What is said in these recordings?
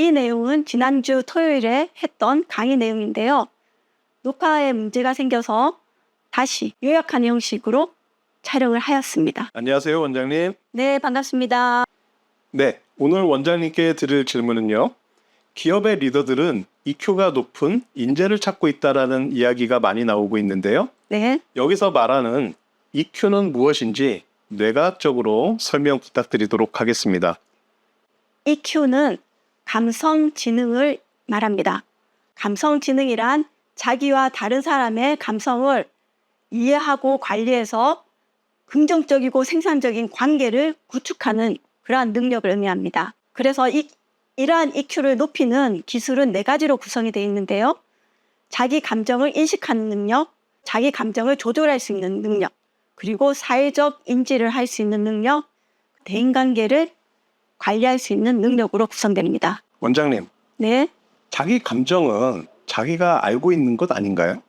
이 내용은 지난주 토요일에 했던 강의 내용인데요. 녹화에 문제가 생겨서 다시 요약한 형식으로 촬영을 하였습니다. 안녕하세요, 원장님. 네, 반갑습니다. 네, 오늘 원장님께 드릴 질문은요. 기업의 리더들은 EQ가 높은 인재를 찾고 있다라는 이야기가 많이 나오고 있는데요. 네, 여기서 말하는 EQ는 무엇인지 뇌과학적으로 설명 부탁드리도록 하겠습니다. EQ는 감성지능을 말합니다. 감성지능이란 자기와 다른 사람의 감성을 이해하고 관리해서 긍정적이고 생산적인 관계를 구축하는 그러한 능력을 의미합니다. 그래서 이러한 EQ를 높이는 기술은 4가지로 구성이 되어 있는데요. 자기 감정을 인식하는 능력, 자기 감정을 조절할 수 있는 능력, 그리고 사회적 인지를 할 수 있는 능력, 대인관계를 관리할 수 있는 능력으로 구성됩니다. 원장님, 네. 자기 감정은 자기가 알고 있는 것 아닌가요?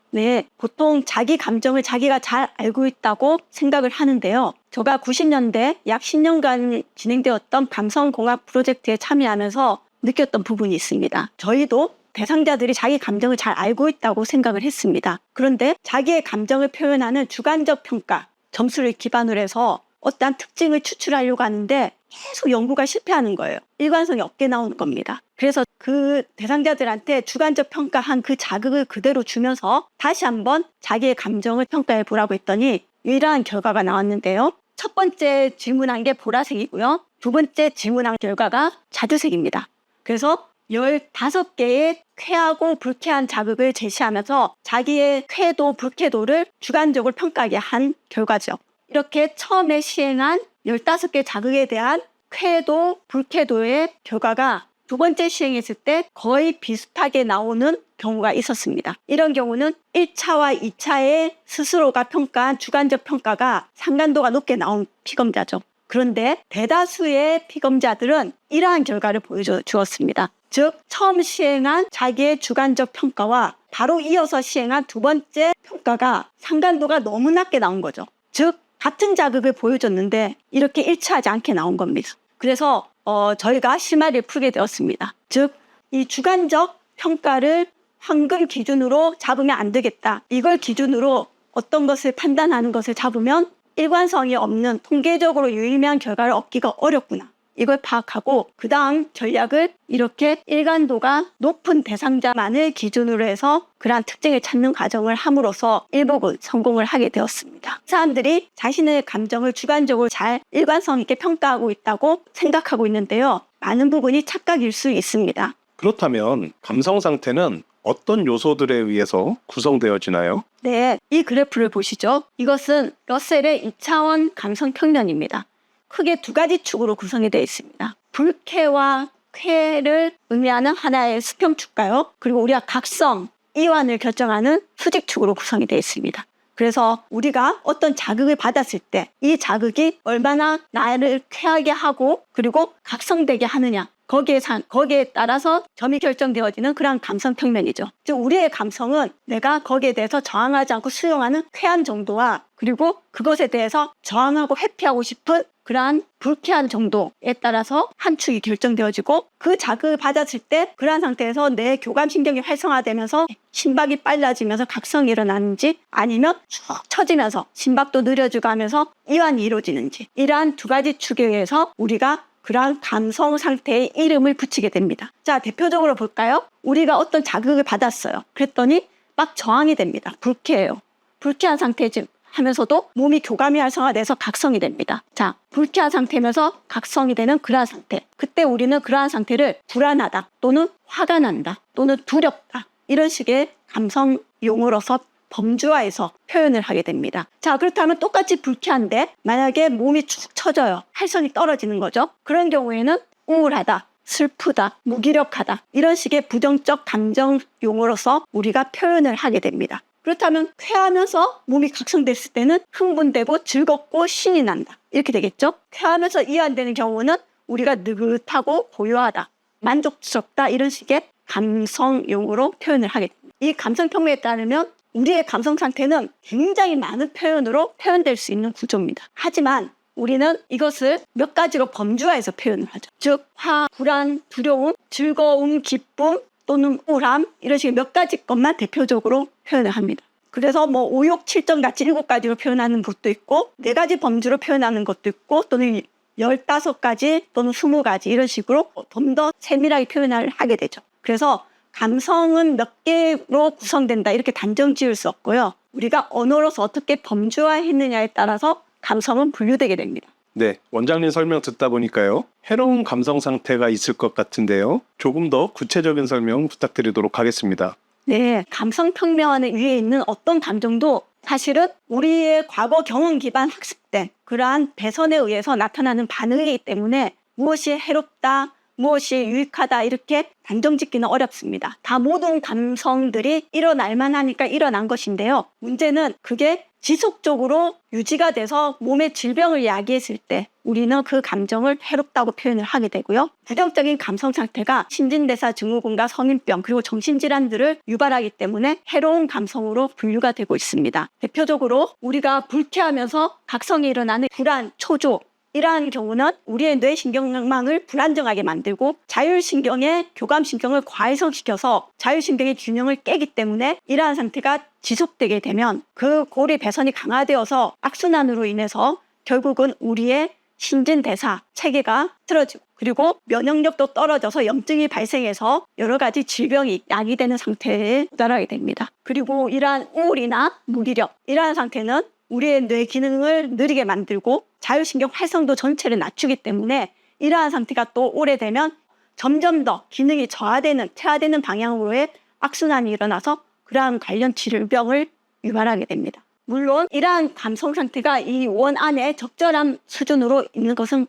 네, 보통 자기 감정을 자기가 잘 알고 있다고 생각을 하는데요. 제가 90년대 약 10년간 진행되었던 감성공학 프로젝트에 참여하면서 느꼈던 부분이 있습니다. 저희도 대상자들이 자기 감정을 잘 알고 있다고 생각을 했습니다. 그런데 자기의 감정을 표현하는 주관적 평가, 점수를 기반으로 해서 어떠한 특징을 추출하려고 하는데 계속 연구가 실패하는 거예요. 일관성이 없게 나오는 겁니다. 그래서 그 대상자들한테 주관적 평가한 그 자극을 그대로 주면서 다시 한번 자기의 감정을 평가해 보라고 했더니 이러한 결과가 나왔는데요. 첫 번째 질문한 게 보라색이고요. 두 번째 질문한 결과가 자주색입니다. 그래서 15개의 쾌하고 불쾌한 자극을 제시하면서 자기의 쾌도, 불쾌도를 주관적으로 평가하게 한 결과죠. 이렇게 처음에 시행한 15개 자극에 대한 쾌도, 불쾌도의 결과가 두 번째 시행했을 때 거의 비슷하게 나오는 경우가 있었습니다. 이런 경우는 1차와 2차의 스스로가 평가한 주관적 평가가 상관도가 높게 나온 피검자죠. 그런데 대다수의 피검자들은 이러한 결과를 보여주었습니다. 즉, 처음 시행한 자기의 주관적 평가와 바로 이어서 시행한 두 번째 평가가 상관도가 너무 낮게 나온 거죠. 즉, 같은 자극을 보여줬는데 이렇게 일치하지 않게 나온 겁니다. 그래서 저희가 실마리를 풀게 되었습니다. 즉, 이 주관적 평가를 황금 기준으로 잡으면 안 되겠다. 이걸 기준으로 어떤 것을 판단하는 것을 잡으면 일관성이 없는 통계적으로 유의미한 결과를 얻기가 어렵구나. 이걸 파악하고 그 다음 전략을 이렇게 일관도가 높은 대상자만을 기준으로 해서 그러한 특징을 찾는 과정을 함으로써 일복은 성공을 하게 되었습니다. 사람들이 자신의 감정을 주관적으로 잘 일관성 있게 평가하고 있다고 생각하고 있는데요. 많은 부분이 착각일 수 있습니다. 그렇다면 감성 상태는 어떤 요소들에 의해서 구성되어지나요? 네, 이 그래프를 보시죠. 이것은 러셀의 2차원 감성 평면입니다. 크게 2가지 축으로 구성이 되어 있습니다. 불쾌와 쾌를 의미하는 하나의 수평축가요. 그리고 우리가 각성, 이완을 결정하는 수직축으로 구성이 되어 있습니다. 그래서 우리가 어떤 자극을 받았을 때 이 자극이 얼마나 나를 쾌하게 하고 그리고 각성되게 하느냐, 거기에 따라서 점이 결정되어지는 그런 감성 평면이죠. 즉, 우리의 감성은 내가 거기에 대해서 저항하지 않고 수용하는 쾌한 정도와 그리고 그것에 대해서 저항하고 회피하고 싶은 그러한 불쾌한 정도에 따라서 한 축이 결정되어지고 그 자극을 받았을 때 그러한 상태에서 내 교감신경이 활성화되면서 심박이 빨라지면서 각성이 일어나는지 아니면 쭉 처지면서 심박도 느려지고 하면서 이완이 이루어지는지 이러한 2가지 축에 의해서 우리가 그러한 감성 상태의 이름을 붙이게 됩니다. 자, 대표적으로 볼까요? 우리가 어떤 자극을 받았어요. 그랬더니 막 저항이 됩니다. 불쾌해요. 불쾌한 상태지 하면서도 몸이 교감이 활성화돼서 각성이 됩니다. 자, 불쾌한 상태면서 각성이 되는 그러한 상태. 그때 우리는 그러한 상태를 불안하다 또는 화가 난다 또는 두렵다 이런 식의 감성 용어로서 범주화해서 표현을 하게 됩니다. 자, 그렇다면 똑같이 불쾌한데 만약에 몸이 축 처져요. 활성이 떨어지는 거죠. 그런 경우에는 우울하다, 슬프다, 무기력하다 이런 식의 부정적 감정 용어로서 우리가 표현을 하게 됩니다. 그렇다면 쾌하면서 몸이 각성됐을 때는 흥분되고 즐겁고 신이 난다 이렇게 되겠죠. 쾌하면서 이완되는 경우는 우리가 느긋하고 고요하다, 만족스럽다 이런 식의 감성 용어로 표현을 하게 됩니다. 이 감성 평면에 따르면 우리의 감성 상태는 굉장히 많은 표현으로 표현될 수 있는 구조입니다. 하지만 우리는 이것을 몇 가지로 범주화해서 표현을 하죠. 즉, 화, 불안, 두려움, 즐거움, 기쁨 또는 우울함 이런 식의 몇 가지 것만 대표적으로 표현을 합니다. 그래서 뭐 5, 6, 7점 같이 7가지로 표현하는 것도 있고 4가지 범주로 표현하는 것도 있고 또는 15가지 또는 20가지 이런 식으로 좀 더 세밀하게 표현을 하게 되죠. 그래서 감성은 몇 개로 구성된다 이렇게 단정 지을 수 없고요. 우리가 언어로서 어떻게 범주화했느냐에 따라서 감성은 분류되게 됩니다. 네, 원장님 설명 듣다 보니까요. 해로운 감성 상태가 있을 것 같은데요. 조금 더 구체적인 설명 부탁드리도록 하겠습니다. 네, 감성평면의 위에 있는 어떤 감정도 사실은 우리의 과거 경험 기반 학습된 그러한 배선에 의해서 나타나는 반응이기 때문에 무엇이 해롭다, 무엇이 유익하다 이렇게 단정짓기는 어렵습니다. 다 모든 감성들이 일어날 만하니까 일어난 것인데요. 문제는 그게 지속적으로 유지가 돼서 몸의 질병을 야기했을 때 우리는 그 감정을 해롭다고 표현을 하게 되고요. 부정적인 감성 상태가 신진대사 증후군과 성인병 그리고 정신질환들을 유발하기 때문에 해로운 감성으로 분류가 되고 있습니다. 대표적으로 우리가 불쾌하면서 각성이 일어나는 불안, 초조 이러한 경우는 우리의 뇌신경망을 불안정하게 만들고 자율신경의 교감신경을 과해성시켜서 자율신경의 균형을 깨기 때문에 이러한 상태가 지속되게 되면 그 고리 배선이 강화되어서 악순환으로 인해서 결국은 우리의 신진대사 체계가 틀어지고 그리고 면역력도 떨어져서 염증이 발생해서 여러 가지 질병이 야기되는 상태에 도달하게 됩니다. 그리고 이러한 우울이나 무기력 이러한 상태는 우리의 뇌 기능을 느리게 만들고 자율신경 활성도 전체를 낮추기 때문에 이러한 상태가 또 오래되면 점점 더 기능이 저하되는, 퇴화되는 방향으로의 악순환이 일어나서 그러한 관련 질병을 유발하게 됩니다. 물론 이러한 감성 상태가 이 원 안에 적절한 수준으로 있는 것은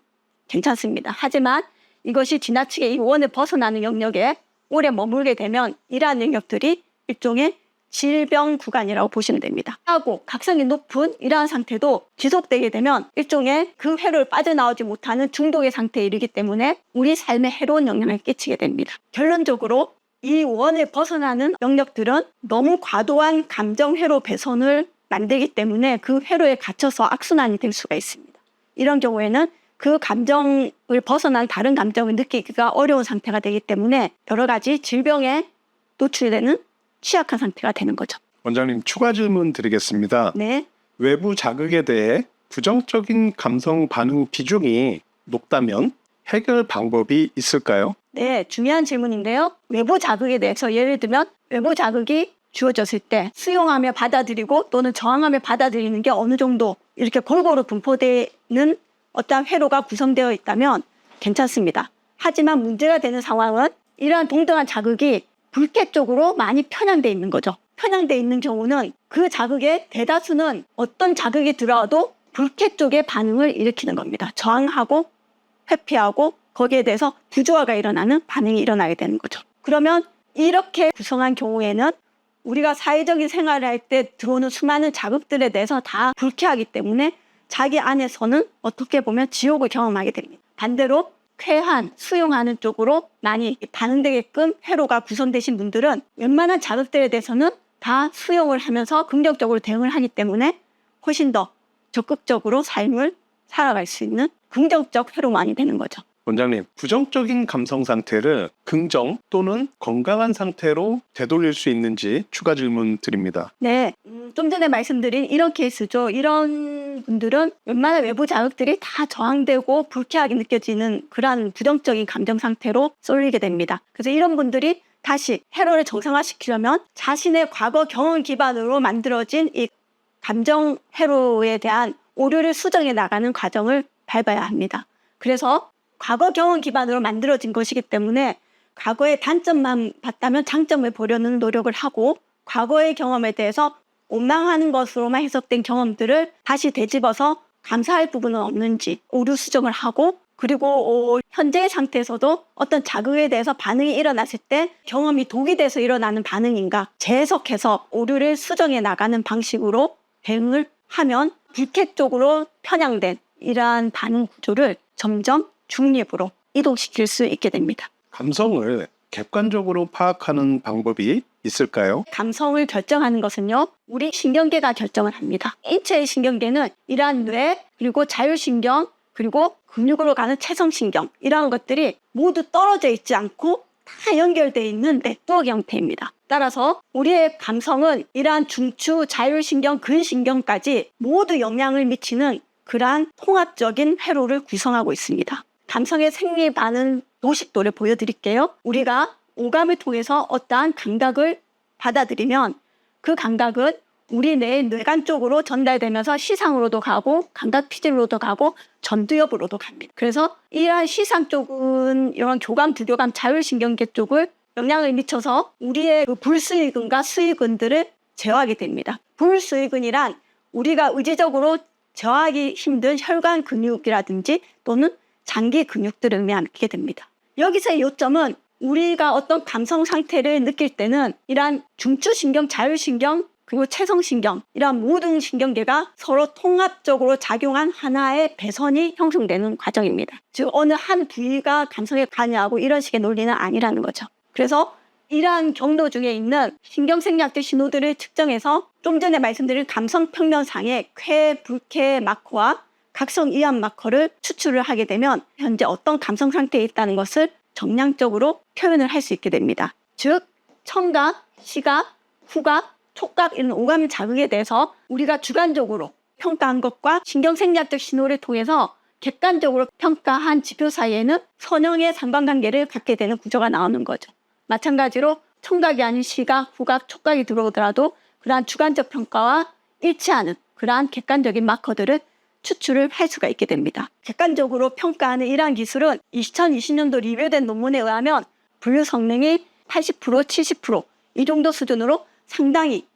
괜찮습니다. 하지만 이것이 지나치게 이 원을 벗어나는 영역에 오래 머물게 되면 이러한 영역들이 일종의 질병 구간이라고 보시면 됩니다. 하고 각성이 높은 이러한 상태도 지속되게 되면 일종의 그 회로를 빠져나오지 못하는 중독의 상태에 이르기 때문에 우리 삶에 해로운 영향을 끼치게 됩니다. 결론적으로 이 원을 벗어나는 영역들은 너무 과도한 감정 회로 배선을 만들기 때문에 그 회로에 갇혀서 악순환이 될 수가 있습니다. 이런 경우에는 그 감정을 벗어난 다른 감정을 느끼기가 어려운 상태가 되기 때문에 여러 가지 질병에 노출되는 취약한 상태가 되는 거죠. 원장님 추가 질문 드리겠습니다. 네. 외부 자극에 대해 부정적인 감성 반응 비중이 높다면 해결 방법이 있을까요? 네, 중요한 질문인데요. 외부 자극에 대해서 예를 들면 외부 자극이 주어졌을 때 수용하며 받아들이고 또는 저항하며 받아들이는 게 어느 정도 이렇게 골고루 분포되는 어떠한 회로가 구성되어 있다면 괜찮습니다. 하지만 문제가 되는 상황은 이러한 동등한 자극이 불쾌 쪽으로 많이 편향되어 있는 거죠. 편향되어 있는 경우는 그 자극의 대다수는 어떤 자극이 들어와도 불쾌 쪽의 반응을 일으키는 겁니다. 저항하고 회피하고 거기에 대해서 부조화가 일어나는 반응이 일어나게 되는 거죠. 그러면 이렇게 구성한 경우에는 우리가 사회적인 생활을 할 때 들어오는 수많은 자극들에 대해서 다 불쾌하기 때문에 자기 안에서는 어떻게 보면 지옥을 경험하게 됩니다. 반대로 쾌한, 수용하는 쪽으로 많이 반응되게끔 회로가 구성되신 분들은 웬만한 자극들에 대해서는 다 수용을 하면서 긍정적으로 대응을 하기 때문에 훨씬 더 적극적으로 삶을 살아갈 수 있는 긍정적 회로만이 되는 거죠. 원장님, 부정적인 감성 상태를 긍정 또는 건강한 상태로 되돌릴 수 있는지 추가 질문 드립니다. 네, 좀 전에 말씀드린 이런 케이스죠. 이런 분들은 웬만한 외부 자극들이 다 저항되고 불쾌하게 느껴지는 그러한 부정적인 감정 상태로 쏠리게 됩니다. 그래서 이런 분들이 다시 회로를 정상화시키려면 자신의 과거 경험 기반으로 만들어진 이 감정 회로에 대한 오류를 수정해 나가는 과정을 밟아야 합니다. 그래서 과거 경험 기반으로 만들어진 것이기 때문에 과거의 단점만 봤다면 장점을 보려는 노력을 하고 과거의 경험에 대해서 원망하는 것으로만 해석된 경험들을 다시 되짚어서 감사할 부분은 없는지 오류 수정을 하고 그리고 현재의 상태에서도 어떤 자극에 대해서 반응이 일어났을 때 경험이 독이 돼서 일어나는 반응인가 재해석해서 오류를 수정해 나가는 방식으로 대응을 하면 불쾌 쪽으로 편향된 이러한 반응 구조를 점점 중립으로 이동시킬 수 있게 됩니다. 감성을 객관적으로 파악하는 방법이 있을까요? 감성을 결정하는 것은요, 우리 신경계가 결정을 합니다. 인체의 신경계는 이러한 뇌, 그리고 자율신경, 그리고 근육으로 가는 체성신경, 이러한 것들이 모두 떨어져 있지 않고 다 연결되어 있는 네트워크 형태입니다. 따라서 우리의 감성은 이러한 중추, 자율신경, 근신경까지 모두 영향을 미치는 그러한 통합적인 회로를 구성하고 있습니다. 감성의 생리반응 도식도를 보여드릴게요. 우리가 오감을 통해서 어떠한 감각을 받아들이면 그 감각은 우리 뇌관 쪽으로 전달되면서 시상으로도 가고 감각 피질로도 가고 전두엽으로도 갑니다. 그래서 이러한 시상 쪽은 이런 교감, 부교감, 자율신경계 쪽을 영향을 미쳐서 우리의 그 불수의근과 수의근들을 제어하게 됩니다. 불수의근이란 우리가 의지적으로 제어하기 힘든 혈관 근육이라든지 또는 장기 근육들을 의미하게 됩니다. 여기서의 요점은 우리가 어떤 감성 상태를 느낄 때는 이러한 중추신경, 자율신경, 그리고 체성신경, 이러한 모든 신경계가 서로 통합적으로 작용한 하나의 배선이 형성되는 과정입니다. 즉 어느 한 부위가 감성에 관여하고 이런 식의 논리는 아니라는 거죠. 그래서 이러한 경로 중에 있는 신경생리학적 신호들을 측정해서 좀 전에 말씀드린 감성평면상의 쾌, 불쾌 마커와 각성이완 마커를 추출을 하게 되면 현재 어떤 감성 상태에 있다는 것을 정량적으로 표현을 할 수 있게 됩니다. 즉 청각, 시각, 후각, 촉각 이런 오감 자극에 대해서 우리가 주관적으로 평가한 것과 신경생리학적 신호를 통해서 객관적으로 평가한 지표 사이에는 선형의 상관관계를 갖게 되는 구조가 나오는 거죠. 마찬가지로 청각이 아닌 시각, 후각, 촉각이 들어오더라도 그러한 주관적 평가와 일치하는 그러한 객관적인 마커들을 추출을 할 수가 있게 됩니다. 객관적으로 평가하는 이러한 기술은 2020년도 리뷰된 논문에 의하면 분류 성능이 80%, 70% 이 정도 수준으로 상당히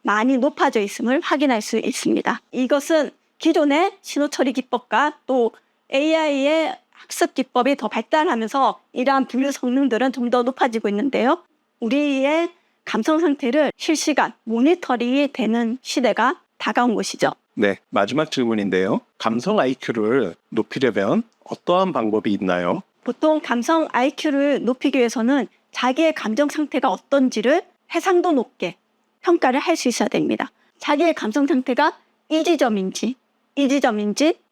많이 높아져 있음을 확인할 수 있습니다. 이것은 기존의 신호처리 기법과 또 AI의 학습 기법이 더 발달하면서 이러한 분류 성능들은 좀 더 높아지고 있는데요. 우리의 감성 상태를 실시간 모니터링이 되는 시대가 다가온 것이죠. 네, 마지막 질문인데요. 감성 IQ를 높이려면 어떠한 방법이 있나요? 보통 감성 IQ를 높이기 위해서는 자기의 감정 상태가 어떤지를 해상도 높게 평가를 할 수 있어야 됩니다. 자기의 감성 상태가 이지점인지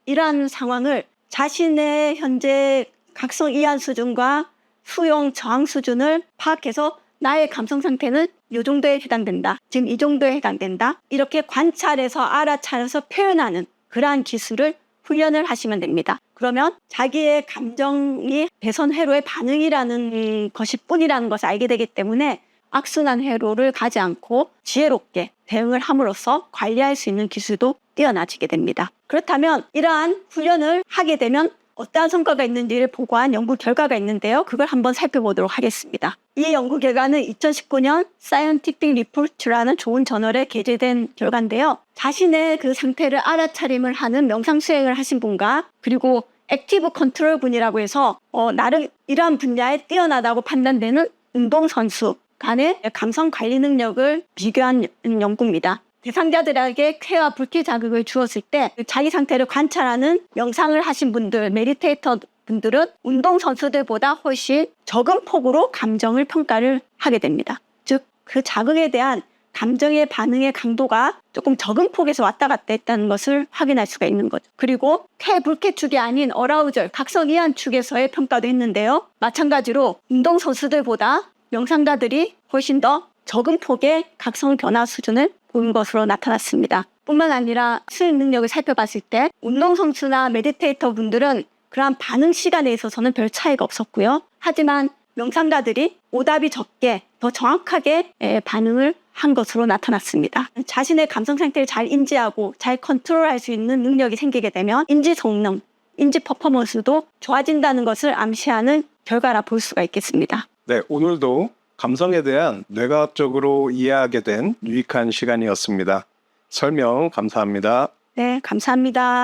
이러한 상황을 자신의 현재 각성 이한 수준과 수용 저항 수준을 파악해서 나의 감성 상태는 이 정도에 해당된다. 지금 이 정도에 해당된다. 이렇게 관찰해서 알아차려서 표현하는 그러한 기술을 훈련을 하시면 됩니다. 그러면 자기의 감정이 배선 회로의 반응이라는 것이 뿐이라는 것을 알게 되기 때문에 악순환 회로를 가지 않고 지혜롭게 대응을 함으로써 관리할 수 있는 기술도 뛰어나지게 됩니다. 그렇다면 이러한 훈련을 하게 되면 어떠한 성과가 있는지를 보고한 연구 결과가 있는데요. 그걸 한번 살펴보도록 하겠습니다. 이 연구 결과는 2019년 Scientific Report라는 좋은 저널에 게재된 결과인데요. 자신의 그 상태를 알아차림을 하는 명상 수행을 하신 분과 그리고 액티브 컨트롤 분이라고 해서 나름 이러한 분야에 뛰어나다고 판단되는 운동선수 간의 감성 관리 능력을 비교한 연구입니다. 대상자들에게 쾌와 불쾌 자극을 주었을 때 자기 상태를 관찰하는 명상을 하신 분들, 메디테이터 분들은 운동선수들보다 훨씬 적은 폭으로 감정을 평가를 하게 됩니다. 즉, 그 자극에 대한 감정의 반응의 강도가 조금 적은 폭에서 왔다 갔다 했다는 것을 확인할 수가 있는 거죠. 그리고 쾌, 불쾌 축이 아닌 어라우절, 각성 이한 축에서의 평가도 했는데요. 마찬가지로 운동선수들보다 명상가들이 훨씬 더 적은 폭의 각성 변화 수준을 보인 것으로 나타났습니다. 뿐만 아니라 수행 능력을 살펴봤을 때 운동선수나 메디테이터 분들은 그러한 반응 시간에 있어서는 별 차이가 없었고요. 하지만 명상가들이 오답이 적게 더 정확하게 반응을 한 것으로 나타났습니다. 자신의 감성 상태를 잘 인지하고 잘 컨트롤할 수 있는 능력이 생기게 되면 인지 성능, 인지 퍼포먼스도 좋아진다는 것을 암시하는 결과라 볼 수가 있겠습니다. 네, 오늘도 감성에 대한 뇌과학적으로 이해하게 된 유익한 시간이었습니다. 설명 감사합니다. 네, 감사합니다.